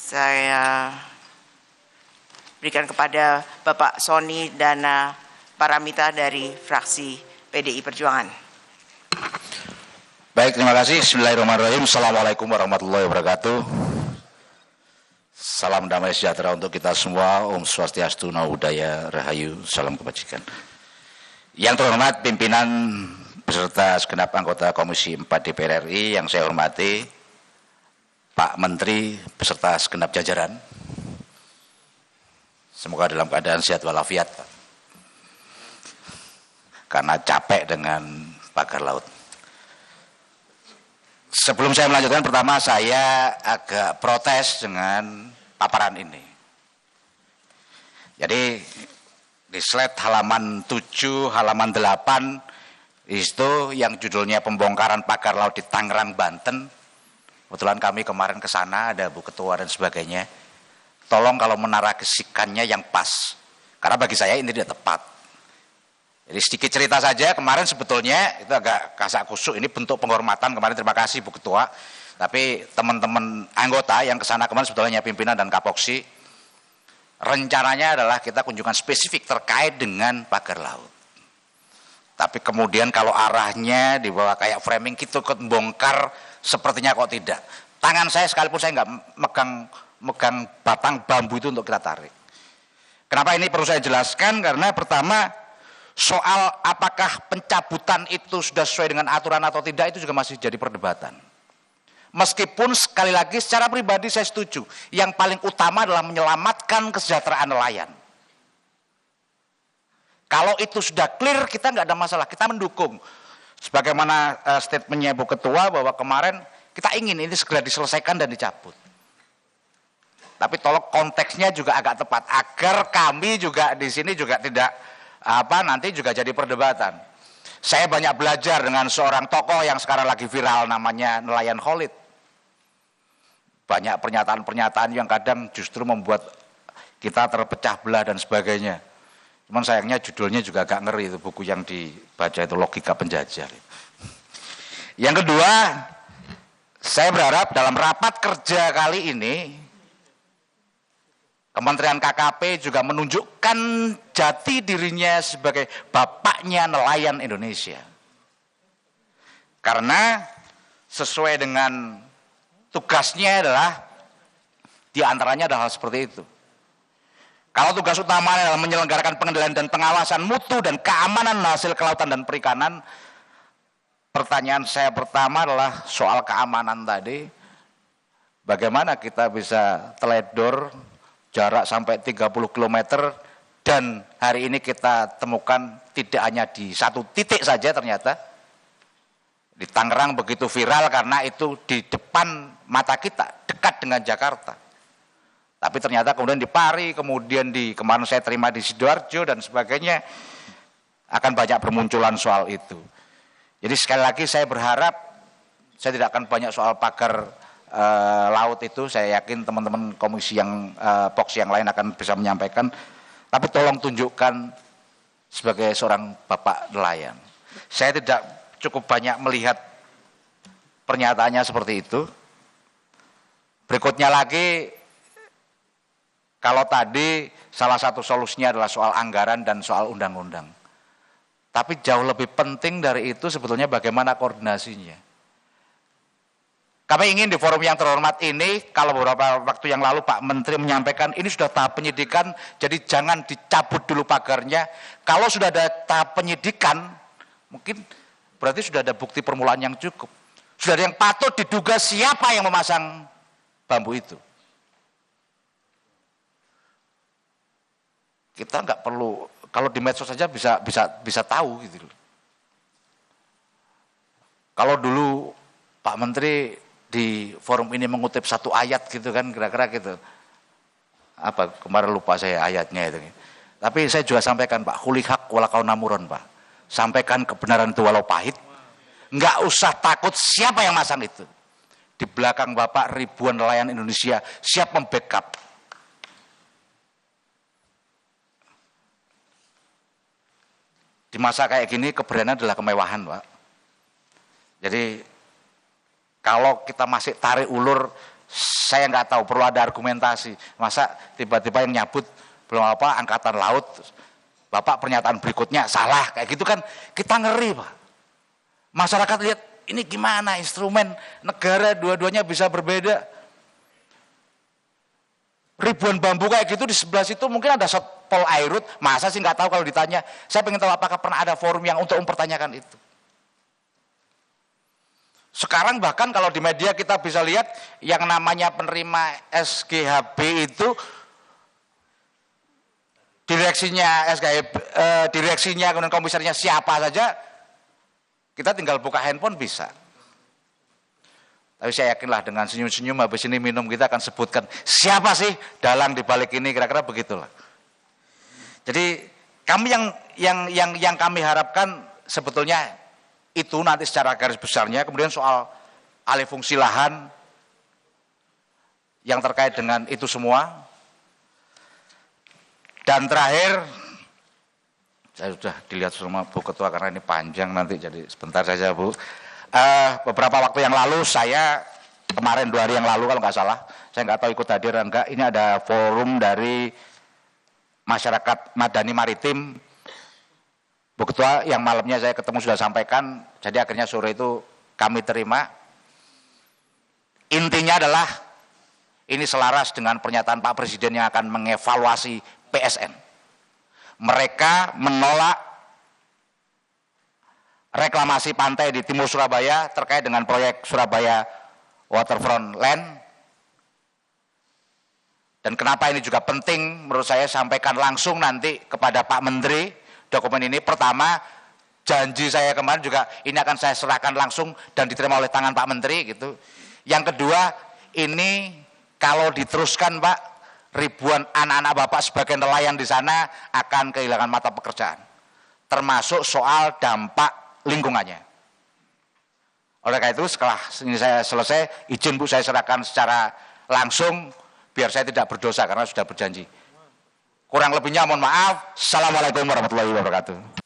Saya berikan kepada Bapak Sony Dana Paramita dari fraksi PDI Perjuangan. Baik, terima kasih. Bismillahirrahmanirrahim. Assalamualaikum warahmatullahi wabarakatuh. Salam damai sejahtera untuk kita semua. Om Swastiastu, Namo Buddhaya, Rahayu, salam kebajikan. Yang terhormat pimpinan beserta segenap anggota Komisi 4 DPR RI yang saya hormati, Pak Menteri beserta segenap jajaran. Semoga dalam keadaan sehat walafiat, Pak. Karena capek dengan pagar laut. Sebelum saya melanjutkan, pertama saya agak protes dengan paparan ini. Jadi di slide halaman 7, halaman 8 itu yang judulnya pembongkaran pagar laut di Tangerang, Banten. Kebetulan kami kemarin ke sana, ada Bu Ketua dan sebagainya. Tolong kalau menarasikannya yang pas. Karena bagi saya ini tidak tepat. Jadi sedikit cerita saja, kemarin sebetulnya itu agak kasak kusuk, ini bentuk penghormatan kemarin, terima kasih Bu Ketua. Tapi teman-teman anggota yang ke sana kemarin sebetulnya pimpinan dan Kapoksi, rencananya adalah kita kunjungan spesifik terkait dengan pagar laut. Tapi kemudian kalau arahnya dibawa kayak framing gitu, ikut bongkar, sepertinya kok tidak. Tangan saya sekalipun saya nggak megang batang bambu itu untuk kita tarik. Kenapa ini perlu saya jelaskan? Karena pertama, soal apakah pencabutan itu sudah sesuai dengan aturan atau tidak itu juga masih jadi perdebatan. Meskipun sekali lagi secara pribadi saya setuju, yang paling utama adalah menyelamatkan kesejahteraan nelayan. Kalau itu sudah clear, kita nggak ada masalah, kita mendukung. Sebagaimana statementnya Bu Ketua bahwa kemarin kita ingin ini segera diselesaikan dan dicabut. Tapi tolong konteksnya juga agak tepat agar kami juga di sini juga tidak nanti juga jadi perdebatan. Saya banyak belajar dengan seorang tokoh yang sekarang lagi viral namanya Nelayan Khalid. Banyak pernyataan-pernyataan yang kadang justru membuat kita terpecah belah dan sebagainya. Cuman sayangnya judulnya juga agak ngeri, itu buku yang dibaca itu Logika Penjajah. Yang kedua, saya berharap dalam rapat kerja kali ini Kementerian KKP juga menunjukkan jati dirinya sebagai bapaknya nelayan Indonesia. Karena sesuai dengan tugasnya adalah diantaranya adalah hal seperti itu. Kalau tugas utamanya adalah menyelenggarakan pengendalian dan pengawasan mutu dan keamanan hasil kelautan dan perikanan, pertanyaan saya pertama adalah soal keamanan tadi. Bagaimana kita bisa teledor jarak sampai 30 km dan hari ini kita temukan tidak hanya di satu titik saja ternyata. Di Tangerang begitu viral karena itu di depan mata kita, dekat dengan Jakarta. Tapi ternyata kemudian di Pari, kemudian kemarin saya terima di Sidoarjo dan sebagainya, akan banyak bermunculan soal itu. Jadi sekali lagi saya berharap, saya tidak akan banyak soal pagar laut itu, saya yakin teman-teman komisi yang Poksi yang lain akan bisa menyampaikan, tapi tolong tunjukkan sebagai seorang bapak nelayan. Saya tidak cukup banyak melihat pernyataannya seperti itu. Berikutnya lagi, kalau tadi salah satu solusinya adalah soal anggaran dan soal undang-undang, tapi jauh lebih penting dari itu sebetulnya bagaimana koordinasinya. Kami ingin di forum yang terhormat ini, kalau beberapa waktu yang lalu Pak Menteri menyampaikan ini sudah tahap penyidikan, jadi jangan dicabut dulu pagarnya. Kalau sudah ada tahap penyidikan, mungkin berarti sudah ada bukti permulaan yang cukup. Sudah ada yang patut diduga siapa yang memasang bambu itu. Kita nggak perlu, kalau di medsos saja bisa tahu gitu. Kalau dulu Pak Menteri di forum ini mengutip satu ayat gitu kan, kira-kira gitu. Apa kemarin lupa saya ayatnya itu. Tapi saya juga sampaikan Pak, khulihak walakau namuron Pak. Sampaikan kebenaran itu walau pahit. Enggak usah takut siapa yang masang itu. Di belakang Bapak ribuan nelayan Indonesia siap membackup. Di masa kayak gini keberanian adalah kemewahan Pak. Jadi kalau kita masih tarik ulur Saya nggak tahu, perlu ada argumentasi. Masa tiba-tiba yang nyabut belum apa angkatan laut, Bapak pernyataan berikutnya salah, kayak gitu kan kita ngeri Pak. Masyarakat lihat ini gimana instrumen negara dua-duanya bisa berbeda. Ribuan bambu kayak gitu di sebelah situ mungkin ada Satpol Airut, masa sih nggak tahu kalau ditanya. Saya pengen tahu apakah pernah ada forum yang untuk mempertanyakan itu. Sekarang bahkan kalau di media kita bisa lihat yang namanya penerima SGHB itu direksinya kemudian komisarnya siapa saja, kita tinggal buka handphone bisa. Tapi saya yakinlah dengan senyum-senyum habis ini minum kita akan sebutkan siapa sih dalang di balik ini, kira-kira begitulah. Jadi kami yang kami harapkan sebetulnya itu nanti secara garis besarnya, kemudian soal alih fungsi lahan yang terkait dengan itu semua. Dan terakhir, saya sudah dilihat sama Bu Ketua karena ini panjang nanti, jadi sebentar saja Bu. Beberapa waktu yang lalu saya, kemarin 2 hari yang lalu kalau nggak salah, saya nggak tahu ikut hadir enggak, ini ada forum dari masyarakat Madani Maritim. Bu Ketua yang malamnya saya ketemu sudah sampaikan, jadi akhirnya sore itu kami terima. Intinya adalah ini selaras dengan pernyataan Pak Presiden yang akan mengevaluasi PSN. Mereka menolak reklamasi pantai di timur Surabaya terkait dengan proyek Surabaya Waterfront Land. Dan kenapa ini juga penting menurut saya sampaikan langsung nanti kepada Pak Menteri dokumen ini. Pertama, janji saya kemarin juga ini akan saya serahkan langsung dan diterima oleh tangan Pak Menteri gitu. Yang kedua, ini kalau diteruskan Pak, ribuan anak-anak Bapak sebagai nelayan di sana akan kehilangan mata pekerjaan. Termasuk soal dampak lingkungannya. Oleh karena itu setelah ini saya selesai, izin Bu saya serahkan secara langsung biar saya tidak berdosa karena sudah berjanji. Kurang lebihnya mohon maaf. Assalamualaikum warahmatullahi wabarakatuh.